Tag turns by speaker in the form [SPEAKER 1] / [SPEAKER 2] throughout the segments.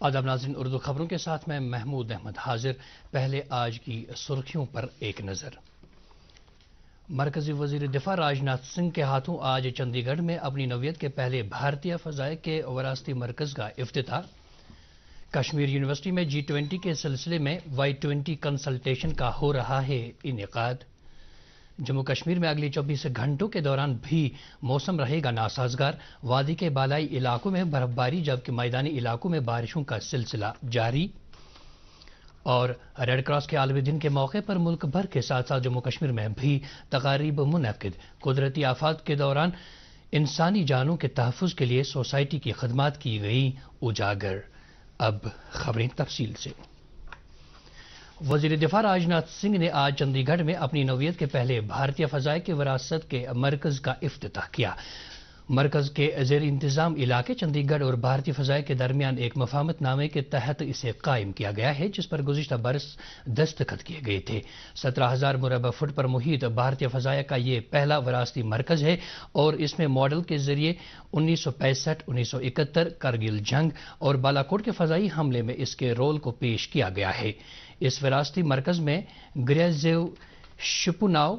[SPEAKER 1] آداب ناظرین، اردو خبروں کے ساتھ میں محمود احمد حاضر۔ پہلے آج کی سرخیوں پر ایک نظر۔ مرکزی وزیر دفاع راج ناتھ سنگھ کے ہاتھوں آج چندی گڑھ میں اپنی نوعیت کے پہلے بھارتیہ فضائیہ کے وراثتی مرکز کا افتتاح۔ کشمیر یونیورسٹی میں G20 کے سلسلے میں Y20 کنسلٹیشن کا ہو رہا ہے انعقاد۔ جموں کشمیر میں اگلے 24 گھنٹوں کے دوران بھی موسم رہے گا ناسازگار۔ وادی کے بالائی علاقوں میں برف باری جبکہ میدانی علاقوں میں بارشوں کا سلسلہ جاری۔ اور ریڈ کراس کے عالمی دن کے موقع پر ملک بھر کے ساتھ ساتھ جموں کشمیر میں بھی تقاریب منعقد۔ قدرتی آفات کے دوران انسانی جانوں کے تحفظ کے لیے سوسائٹی کی خدمات کی گئی اجاگر۔ اب خبریں تفصیل سے۔ وزیر دفاع راج ناتھ سنگھ نے آج چندی گڑھ میں اپنی نوعیت کے پہلے بھارتیہ فضائیہ کی وراثت کے مرکز کا افتتاح کیا۔ مرکز کے زیر انتظام علاقے چندی گڑھ اور بھارتی فضائیہ کے درمیان ایک مفاہمت نامے کے تحت اسے قائم کیا گیا ہے، جس پر گزشتہ برس دستخط کیے گئے تھے۔ 17,000 مربع فٹ پر محیط بھارتیہ فضائیہ کا یہ پہلا وراثتی مرکز ہے اور اس میں ماڈل کے ذریعے 1965، 1971 کرگل جنگ اور بالاکوٹ کے فضائی حملے میں اس کے رول کو پیش کیا گیا ہے۔ اس وراثتی مرکز میں گریزیو شپوناؤ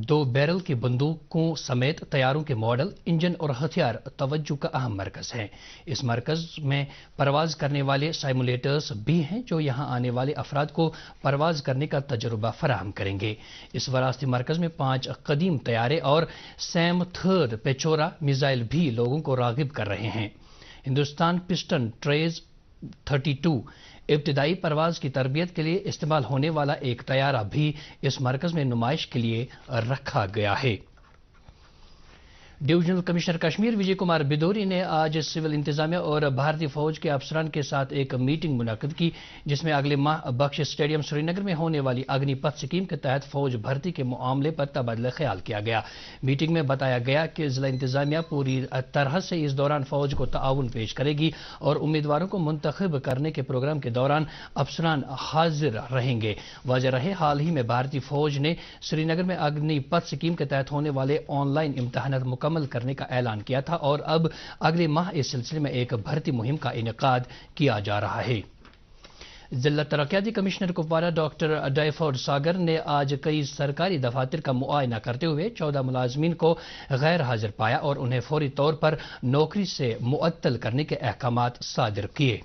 [SPEAKER 1] 2 بیرل کی بندوقوں سمیت طیاروں کے ماڈل، انجن اور ہتھیار توجہ کا اہم مرکز ہیں۔ اس مرکز میں پرواز کرنے والے سائمولیٹرز بھی ہیں جو یہاں آنے والے افراد کو پرواز کرنے کا تجربہ فراہم کریں گے۔ اس وراثتی مرکز میں 5 قدیم طیارے اور سیم 3 پیچورا میزائل بھی لوگوں کو راغب کر رہے ہیں۔ ہندوستان پسٹن ٹریز 32 ابتدائی پرواز کی تربیت کے لیے استعمال ہونے والا ایک طیارہ بھی اس مرکز میں نمائش کے لیے رکھا گیا ہے۔ ڈویژنل کمشنر کشمیر وجے کمار بدوری نے آج سول انتظامیہ اور بھارتی فوج کے افسران کے ساتھ ایک میٹنگ منعقد کی، جس میں اگلے ماہ بخش اسٹیڈیم سری نگر میں ہونے والی اگنی پتھ اسکیم کے تحت فوج بھرتی کے معاملے پر تبادلہ خیال کیا گیا۔ میٹنگ میں بتایا گیا کہ ضلع انتظامیہ پوری طرح سے اس دوران فوج کو تعاون پیش کرے گی اور امیدواروں کو منتخب کرنے کے پروگرام کے دوران افسران حاضر رہیں گے۔ واضح رہے، حال ہی میں بھارتی فوج نے سری نگر میں اگنی پتھ اسکیم کے تحت ہونے والے آن لائن امتحانات مکمل کرنے کا اعلان کیا تھا اور اب اگلے ماہ اس سلسلے میں ایک بھرتی مہم کا انعقاد کیا جا رہا ہے۔ ضلع ترقیاتی کمشنر کپوارہ ڈاکٹر ڈائیفورڈ ساگر نے آج کئی سرکاری دفاتر کا معائنہ کرتے ہوئے 14 ملازمین کو غیر حاضر پایا اور انہیں فوری طور پر نوکری سے معطل کرنے کے احکامات صادر کیے۔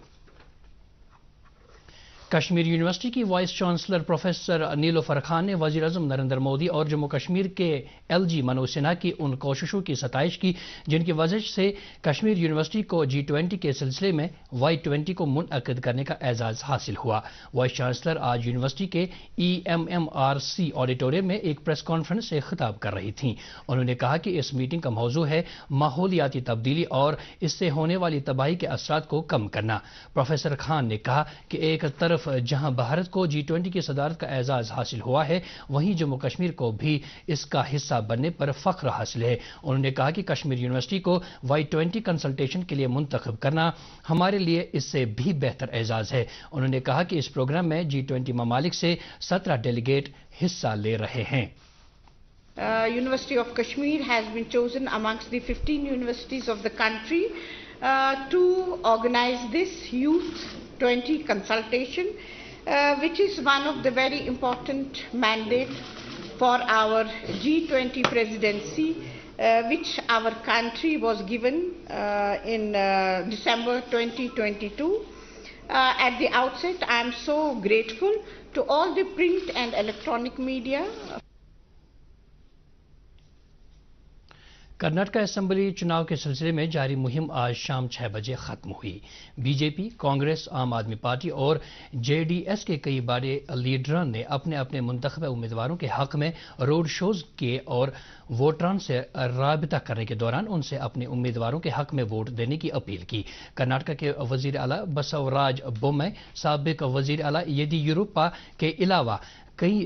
[SPEAKER 1] کشمیر یونیورسٹی کی وائس چانسلر پروفیسر نیلوفر خان نے وزیر اعظم نریندر مودی اور جموں کشمیر کے LG منوج سنہا کی ان کوششوں کی ستائش کی جن کی وجہ سے کشمیر یونیورسٹی کو G20 کے سلسلے میں Y20 کو منعقد کرنے کا اعزاز حاصل ہوا۔ وائس چانسلر آج یونیورسٹی کے EMMRC آڈیٹوریم میں ایک پریس کانفرنس سے خطاب کر رہی تھیں۔ انہوں نے کہا کہ اس میٹنگ کا موضوع ہے ماحولیاتی تبدیلی اور اس سے ہونے والی تباہی کے اثرات کو کم کرنا۔ پروفیسر خان نے کہا کہ ایک طرف جہاں بھارت کو G20 کی صدارت کا اعزاز حاصل ہوا ہے، وہیں جموں کشمیر کو بھی اس کا حصہ بننے پر فخر حاصل ہے۔ انہوں نے کہا کہ کشمیر یونیورسٹی کو Y20 کنسلٹیشن کے لیے منتخب کرنا ہمارے لیے اس سے بھی بہتر اعزاز ہے۔ انہوں نے کہا کہ اس پروگرام میں G20 ممالک سے 17 ڈیلیگیٹ حصہ لے رہے ہیں۔
[SPEAKER 2] University of Kashmir has been chosen amongst the 15 universities of the country to organize this Youth 20 consultation, which is one of the very important mandate for our G20 presidency, which our country was given in December 2022. At the outset, I am so grateful to all the print and electronic media.
[SPEAKER 1] Karnataka assembly چناؤ کے سلسلے میں جاری مہم آج شام 6 بجے ختم ہوئی۔ بی جے پی، کانگریس، عام آدمی پارٹی اور JDS کے کئی بڑے لیڈران نے اپنے اپنے منتخبہ امیدواروں کے حق میں روڈ شوز کیے اور ووٹران سے رابطہ کرنے کے دوران ان سے اپنے امیدواروں کے حق میں ووٹ دینے کی اپیل کی۔ کرناٹک کے وزیر اعلیٰ بسوراج بومائی، سابق وزیر اعلیٰ یدیورپا کے علاوہ کئی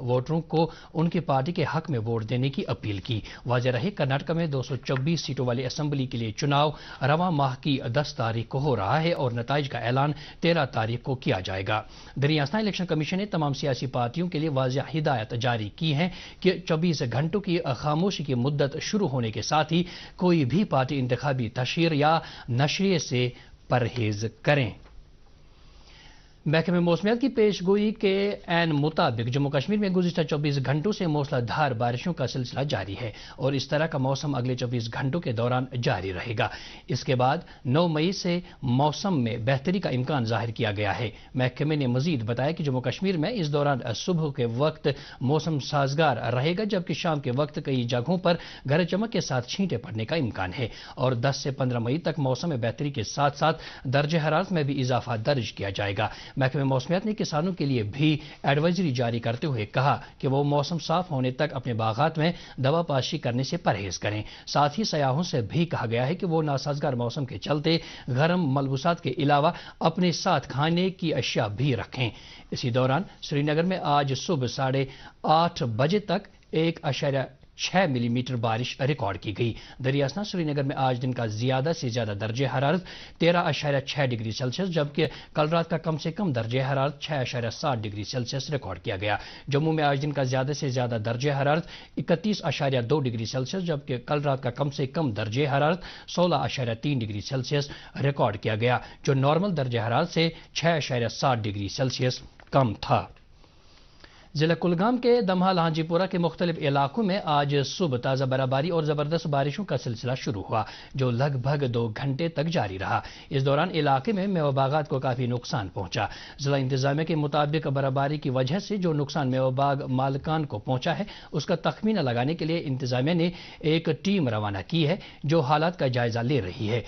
[SPEAKER 1] ووٹروں کو ان کی پارٹی کے حق میں ووٹ دینے کی اپیل کی۔ واضح رہے کرناٹک میں 224 سیٹوں والی اسمبلی کے لیے چناؤ رواں ماہ کی 10 تاریخ کو ہو رہا ہے اور نتائج کا اعلان 13 تاریخ کو کیا جائے گا۔ دریاسنا الیکشن کمیشن نے تمام سیاسی پارٹیوں کے لیے واضح ہدایت جاری کی ہے کہ 24 گھنٹوں کی خاموشی کی مدت شروع ہونے کے ساتھ ہی کوئی بھی پارٹی انتخابی تشہیر یا نشریے سے پرہیز کریں۔ محکمہ موسمیات کی پیش گوئی کے عین مطابق جموں کشمیر میں گزشتہ 24 گھنٹوں سے موسلا دھار بارشوں کا سلسلہ جاری ہے اور اس طرح کا موسم اگلے 24 گھنٹوں کے دوران جاری رہے گا۔ اس کے بعد 9 مئی سے موسم میں بہتری کا امکان ظاہر کیا گیا ہے۔ محکمے نے مزید بتایا کہ جموں کشمیر میں اس دوران صبح کے وقت موسم سازگار رہے گا جبکہ شام کے وقت کئی جگہوں پر گرج چمک کے ساتھ چھینٹیں پڑنے کا امکان ہے اور 10 سے 15 مئی تک موسم میں بہتری کے ساتھ ساتھ درجہ حرارت میں بھی اضافہ درج کیا جائے گا۔ محکمہ موسمیات نے کسانوں کے لیے بھی ایڈوائزری جاری کرتے ہوئے کہا کہ وہ موسم صاف ہونے تک اپنے باغات میں دوا پاشی کرنے سے پرہیز کریں۔ ساتھ ہی سیاحوں سے بھی کہا گیا ہے کہ وہ ناسازگار موسم کے چلتے گرم ملبوسات کے علاوہ اپنے ساتھ کھانے کی اشیاء بھی رکھیں۔ اسی دوران سری نگر میں آج صبح 8:30 بجے تک 1.6 ملی میٹر بارش ریکارڈ کی گئی۔ دریاسنا سری نگر میں آج دن کا زیادہ سے زیادہ درجہ حرارت 13.6 ڈگری سیلسیس جبکہ کل رات کا کم سے کم درجہ حرارت 6.7 ڈگری سیلسیس ریکارڈ کیا گیا۔ جموں میں آج دن کا زیادہ سے زیادہ درجہ حرارت 31.2 ڈگری سیلسیس جبکہ کل رات کا کم سے کم درجہ حرارت 16.3 ڈگری سیلسیس ریکارڈ کیا گیا جو نارمل درجہ حرارت سے 6.7 ڈگری سیلسیس کم تھا۔ ضلع کلگام کے دمہا لہانجی پورہ کے مختلف علاقوں میں آج صبح تازہ برفباری اور زبردست بارشوں کا سلسلہ شروع ہوا جو لگ بھگ 2 گھنٹے تک جاری رہا۔ اس دوران علاقے میں میوہ باغات کو کافی نقصان پہنچا۔ ضلع انتظامیہ کے مطابق برفباری کی وجہ سے جو نقصان میوہ باغ مالکان کو پہنچا ہے اس کا تخمینہ لگانے کے لیے انتظامیہ نے ایک ٹیم روانہ کی ہے جو حالات کا جائزہ لے رہی ہے۔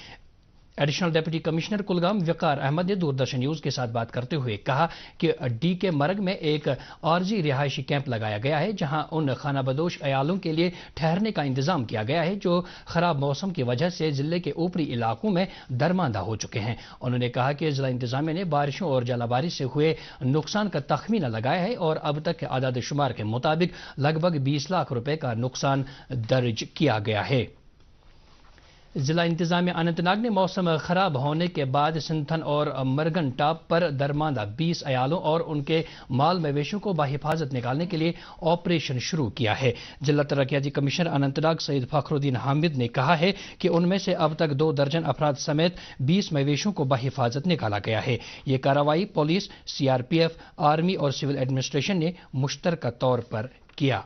[SPEAKER 1] ایڈیشنل ڈپٹی کمشنر کلگام وقار احمد نے دوردرشن نیوز کے ساتھ بات کرتے ہوئے کہا کہ ڈی کے مرگ میں ایک عارضی رہائشی کیمپ لگایا گیا ہے جہاں ان خانہ بدوش عیالوں کے لیے ٹھہرنے کا انتظام کیا گیا ہے جو خراب موسم کی وجہ سے ضلع کے اوپری علاقوں میں درماندہ ہو چکے ہیں۔ انہوں نے کہا کہ ضلع انتظامیہ نے بارشوں اور ژالہ باری سے ہوئے نقصان کا تخمینہ لگایا ہے اور اب تک کے اعداد و شمار کے مطابق لگ بھگ 20 لاکھ روپے کا نقصان درج کیا گیا ہے۔ ضلع انتظامیہ اننت ناگ نے موسم خراب ہونے کے بعد سنتھن اور مرگن ٹاپ پر درماندہ 20 عیالوں اور ان کے مال مویشیوں کو بحفاظت نکالنے کے لیے آپریشن شروع کیا ہے۔ ضلع ترقیاتی کمشنر اننت ناگ سید فخر الدین حامد نے کہا ہے کہ ان میں سے اب تک 2 درجن افراد سمیت 20 مویشیوں کو بحفاظت نکالا گیا ہے۔ یہ کارروائی پولیس، CRPF، آرمی اور سول ایڈمنسٹریشن نے مشترکہ طور پر کیا۔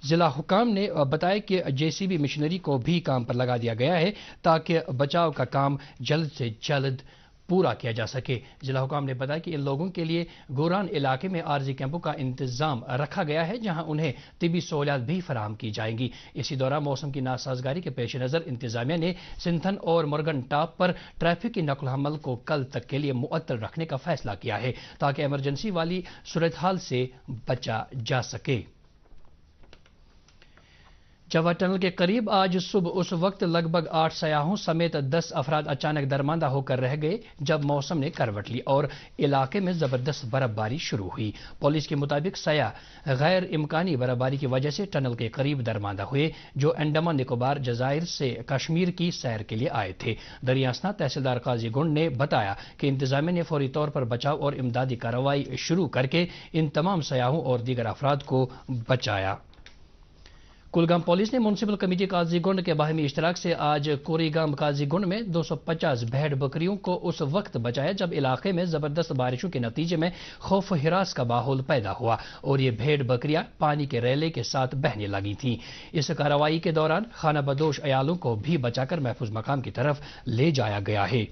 [SPEAKER 1] ضلع حکام نے بتایا کہ JCB مشینری کو بھی کام پر لگا دیا گیا ہے تاکہ بچاؤ کا کام جلد سے جلد پورا کیا جا سکے۔ ضلع حکام نے بتایا کہ ان لوگوں کے لیے گوران علاقے میں عارضی کیمپوں کا انتظام رکھا گیا ہے جہاں انہیں طبی سہولیات بھی فراہم کی جائیں گی۔ اسی دوران موسم کی ناسازگاری کے پیش نظر انتظامیہ نے سنتھن اور مرگن ٹاپ پر ٹریفک کی نقل و حمل کو کل تک کے لیے معطل رکھنے کا فیصلہ کیا ہے تاکہ ایمرجنسی والی صورتحال سے بچا جا سکے۔ جوا ٹنل کے قریب آج صبح اس وقت لگ بھگ 8 سیاحوں سمیت 10 افراد اچانک درماندہ ہو کر رہ گئے جب موسم نے کروٹ لی اور علاقے میں زبردست برفباری شروع ہوئی۔ پولیس کے مطابق سیاح غیر امکانی برفباری کی وجہ سے ٹنل کے قریب درماندہ ہوئے جو انڈمان نکوبار جزائر سے کشمیر کی سیر کے لیے آئے تھے۔ دریاسنا تحصیلدار قاضی گنڈ نے بتایا کہ انتظامیہ نے فوری طور پر بچاؤ اور امدادی کارروائی شروع کر کے ان تمام سیاحوں اور دیگر افراد کو بچایا۔ کلگام پولیس نے میونسپل کمیٹی قاضی گنڈ کے باہمی اشتراک سے آج کوریگام قاضی گنڈ میں 250 بھیڑ بکریوں کو اس وقت بچایا جب علاقے میں زبردست بارشوں کے نتیجے میں خوف و ہراس کا ماحول پیدا ہوا اور یہ بھیڑ بکریاں پانی کے ریلے کے ساتھ بہنے لگی تھیں۔ اس کارروائی کے دوران خانہ بدوش عیالوں کو بھی بچا کر محفوظ مقام کی طرف لے جایا گیا ہے۔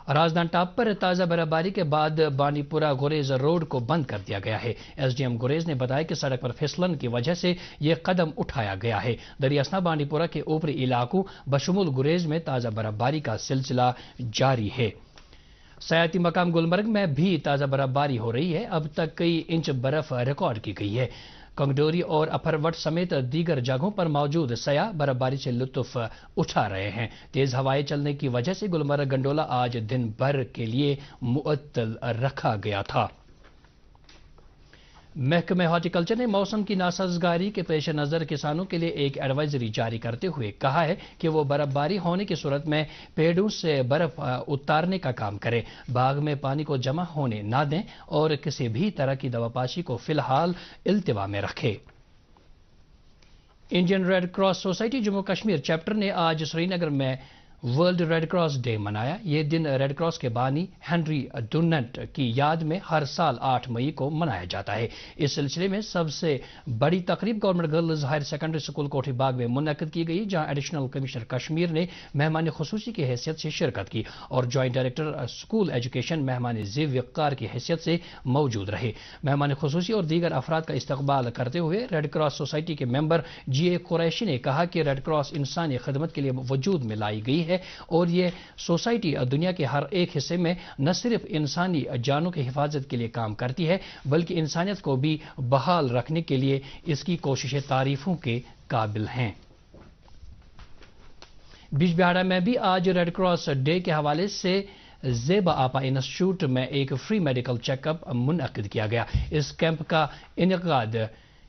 [SPEAKER 1] رازدان ٹاپ پر تازہ برفباری کے بعد بانڈی پورہ گریز روڈ کو بند کر دیا گیا ہے۔ SDM گریز نے بتایا کہ سڑک پر پھسلن کی وجہ سے یہ قدم اٹھایا گیا ہے۔ دریاسنا بانڈی پورہ کے اوپری علاقوں بشمول گریز میں تازہ برفباری کا سلسلہ جاری ہے۔ سیاحتی مقام گلمرگ میں بھی تازہ برفباری ہو رہی ہے۔ اب تک کئی انچ برف ریکارڈ کی گئی ہے۔ کنگڈوری اور اپھروٹ سمیت دیگر جگہوں پر موجود سیاح برفباری سے لطف اٹھا رہے ہیں۔ تیز ہوائیں چلنے کی وجہ سے گلمرگ گنڈولا آج دن بھر کے لیے معطل رکھا گیا تھا۔ محکمہ ہارٹیکلچر نے موسم کی ناسازگاری کے پیش نظر کسانوں کے لیے ایک ایڈوائزری جاری کرتے ہوئے کہا ہے کہ وہ برف باری ہونے کی صورت میں پیڑوں سے برف اتارنے کا کام کریں، باغ میں پانی کو جمع ہونے نہ دیں اور کسی بھی طرح کی دوا پاشی کو فی الحال التوا میں رکھیں۔ Indian Red Cross Society Jammu Kashmir chapter نے آج سری نگر میں ورلڈ ریڈ کراس ڈے منایا۔ یہ دن ریڈ کراس کے بانی ہنری ڈوننٹ کی یاد میں ہر سال 8 مئی کو منایا جاتا ہے۔ اس سلسلے میں سب سے بڑی تقریب government girls higher secondary school Kothi Bagh میں منعقد کی گئی، جہاں ایڈیشنل کمشنر کشمیر نے مہمان خصوصی کی حیثیت سے شرکت کی اور جوائنٹ ڈائریکٹر اسکول ایجوکیشن مہمان ضیف وقار کی حیثیت سے موجود رہے۔ مہمان خصوصی اور دیگر افراد کا استقبال کرتے ہوئے ریڈ کراس سوسائٹی کے ممبر جی اے قریشی نے کہا کہ ریڈ کراس انسانی خدمت کے لیے وجود میں لائی گئی ہے اور یہ سوسائٹی دنیا کے ہر ایک حصے میں نہ صرف انسانی جانوں کی حفاظت کے لیے کام کرتی ہے بلکہ انسانیت کو بھی بحال رکھنے کے لیے اس کی کوششیں تعریفوں کے قابل ہیں۔ بیج بہاڑا میں بھی آج ریڈ کراس ڈے کے حوالے سے زیبا آپا انسٹیٹیوٹ میں ایک فری میڈیکل چیک اپ منعقد کیا گیا۔ اس کیمپ کا انعقاد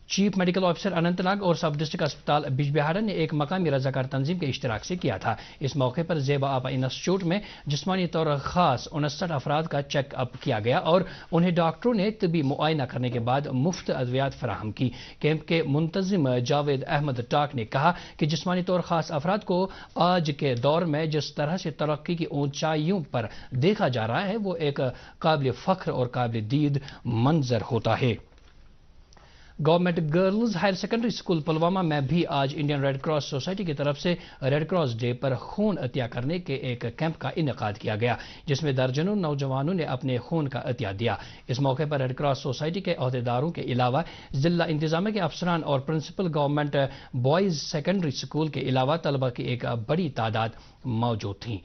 [SPEAKER 1] chief medical officer Anant Nag اور سب ڈسٹرکٹ اسپتال بیج بہاڑا نے ایک مقامی رضاکار تنظیم کے اشتراک سے کیا تھا۔ اس موقع پر زیبا آپا انسٹیٹیوٹ میں جسمانی طور خاص 59 افراد کا چیک اپ کیا گیا اور انہیں ڈاکٹروں نے طبی معائنہ کرنے کے بعد مفت ادویات فراہم کی۔ کیمپ کے منتظم جاوید احمد ٹاک نے کہا کہ جسمانی طور خاص افراد کو آج کے دور میں جس طرح سے ترقی کی اونچائیوں پر دیکھا جا رہا ہے وہ ایک قابل فخر اور قابل دید منظر ہوتا ہے۔ Government girls higher secondary school Pulwama میں بھی آج انڈین ریڈ کراس سوسائٹی کی طرف سے ریڈ کراس ڈے پر خون عطیہ کرنے کے ایک کیمپ کا انعقاد کیا گیا، جس میں درجنوں نوجوانوں نے اپنے خون کا عطیہ دیا۔ اس موقع پر ریڈ کراس سوسائٹی کے عہدیداروں کے علاوہ ضلع انتظامیہ کے افسران اور principal government boys secondary school کے علاوہ طلبہ کی ایک بڑی تعداد موجود تھیں۔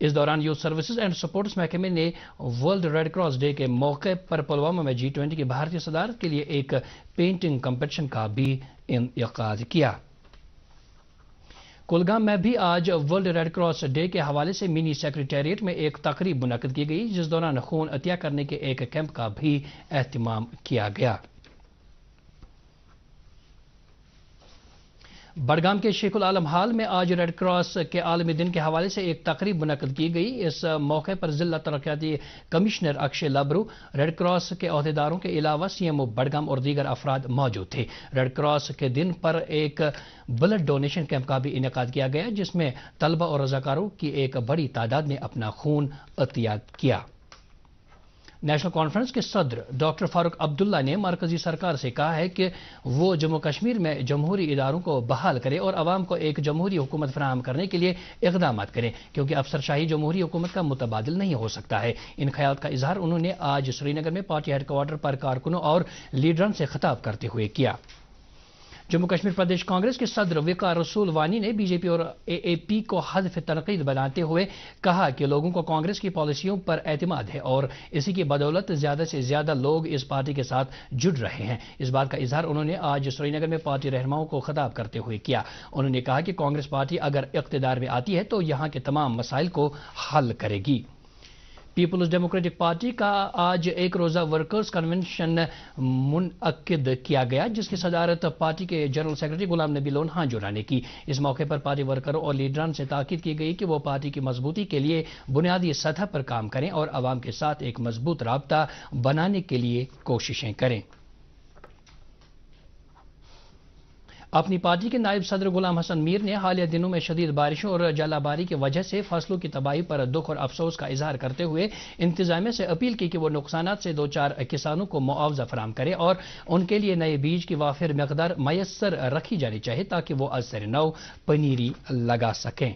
[SPEAKER 1] اس دوران یوتھ سروسز اینڈ سپورٹس محکمے نے ورلڈ ریڈ کراس ڈے کے موقع پر پلوامہ میں G20 کی بھارتی صدارت کے لیے ایک پینٹنگ کمپٹیشن کا بھی انعقاد کیا۔ کولگام میں بھی آج ورلڈ ریڈ کراس ڈے کے حوالے سے منی سیکریٹریٹ میں ایک تقریب منعقد کی گئی، جس دوران خون عطیہ کرنے کے ایک کیمپ کا بھی اہتمام کیا گیا۔ بڈگام کے شیخ العالم ہال میں آج ریڈ کراس کے عالمی دن کے حوالے سے ایک تقریب منعقد کی گئی۔ اس موقع پر ضلع ترقیاتی کمشنر اکشے لبرو، ریڈ کراس کے عہدیداروں کے علاوہ CMO بڈگام اور دیگر افراد موجود تھے۔ ریڈ کراس کے دن پر ایک بلڈ ڈونیشن کیمپ کا بھی انعقاد کیا گیا، جس میں طلبہ اور رضاکاروں کی ایک بڑی تعداد نے اپنا خون عطیہ کیا۔ نیشنل کانفرنس کے صدر ڈاکٹر فاروق عبداللہ نے مرکزی سرکار سے کہا ہے کہ وہ جموں کشمیر میں جمہوری اداروں کو بحال کرے اور عوام کو ایک جمہوری حکومت فراہم کرنے کے لیے اقدامات کریں، کیونکہ افسرشاہی جمہوری حکومت کا متبادل نہیں ہو سکتا ہے۔ ان خیالات کا اظہار انہوں نے آج سری نگر میں پارٹی ہیڈ کوارٹر پر کارکنوں اور لیڈران سے خطاب کرتے ہوئے کیا۔ جموں کشمیر پردیش کانگریس کے صدر وقار رسول وانی نے BJP اور AAP کو حذف تنقید بناتے ہوئے کہا کہ لوگوں کو کانگریس کی پالیسیوں پر اعتماد ہے اور اسی کی بدولت زیادہ سے زیادہ لوگ اس پارٹی کے ساتھ جڑ رہے ہیں۔ اس بات کا اظہار انہوں نے آج سری نگر میں پارٹی رہنماؤں کو خطاب کرتے ہوئے کیا۔ انہوں نے کہا کہ کانگریس پارٹی اگر اقتدار میں آتی ہے تو یہاں کے تمام مسائل کو حل کرے گی۔ پیپلز ڈیموکریٹک پارٹی کا آج ایک روزہ ورکرز کنونشن منعقد کیا گیا، جس کی صدارت پارٹی کے جنرل سیکرٹری غلام نبی لونہا جورا نے کی۔ اس موقع پر پارٹی ورکروں اور لیڈران سے تاکید کی گئی کہ وہ پارٹی کی مضبوطی کے لیے بنیادی سطح پر کام کریں اور عوام کے ساتھ ایک مضبوط رابطہ بنانے کے لیے کوششیں کریں۔ اپنی پارٹی کے نائب صدر غلام حسن میر نے حالیہ دنوں میں شدید بارشوں اور ژالہ باری کی وجہ سے فصلوں کی تباہی پر دکھ اور افسوس کا اظہار کرتے ہوئے انتظامیہ سے اپیل کی کہ وہ نقصانات سے دوچار کسانوں کو معاوضہ فراہم کرے اور ان کے لیے نئے بیج کی وافر مقدار میسر رکھی جانی چاہیے تاکہ وہ از سر نو پنیری لگا سکیں۔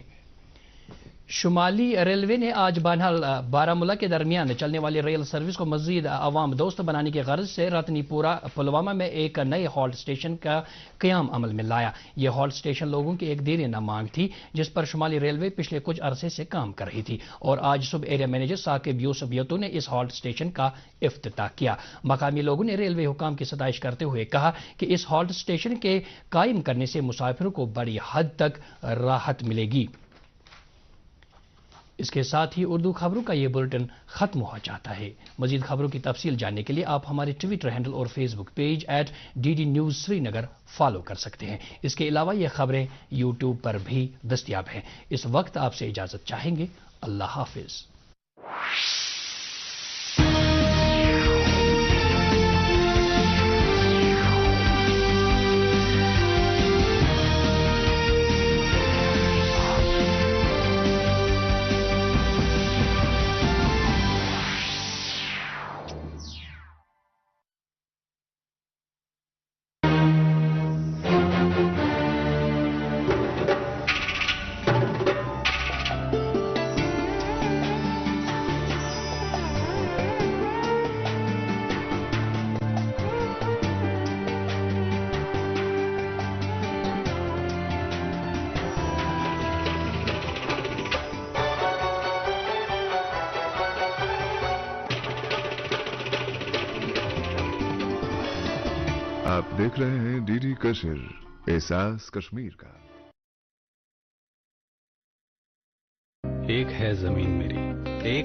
[SPEAKER 1] شمالی ریلوے نے آج بانہال بارامولہ کے درمیان چلنے والی ریل سروس کو مزید عوام دوست بنانے کی غرض سے رتنی پورہ پلوامہ میں ایک نئے ہالٹ اسٹیشن کا قیام عمل میں لایا۔ یہ ہالٹ اسٹیشن لوگوں کی ایک دیرینہ مانگ تھی جس پر شمالی ریلوے پچھلے کچھ عرصے سے کام کر رہی تھی، اور آج صبح ایریا مینیجر ثاقب یوسف یتو نے اس ہالٹ اسٹیشن کا افتتاح کیا۔ مقامی لوگوں نے ریلوے حکام کی ستائش کرتے ہوئے کہا کہ اس ہالٹ اسٹیشن کے قائم کرنے سے مسافروں کو بڑی حد تک راحت ملے گی۔ اس کے ساتھ ہی اردو خبروں کا یہ بلٹن ختم ہو جاتا ہے۔ مزید خبروں کی تفصیل جاننے کے لیے آپ ہمارے ٹویٹر ہینڈل اور Facebook page @DD News Srinagar follow کر سکتے ہیں۔ اس کے علاوہ یہ خبریں یوٹیوب پر بھی دستیاب ہیں۔ اس وقت آپ سے اجازت چاہیں گے۔ اللہ حافظ۔
[SPEAKER 3] آپ دیکھ رہے ہیں DD کشمیر، احساس کشمیر کا۔
[SPEAKER 4] ایک ہے زمین میری، ایک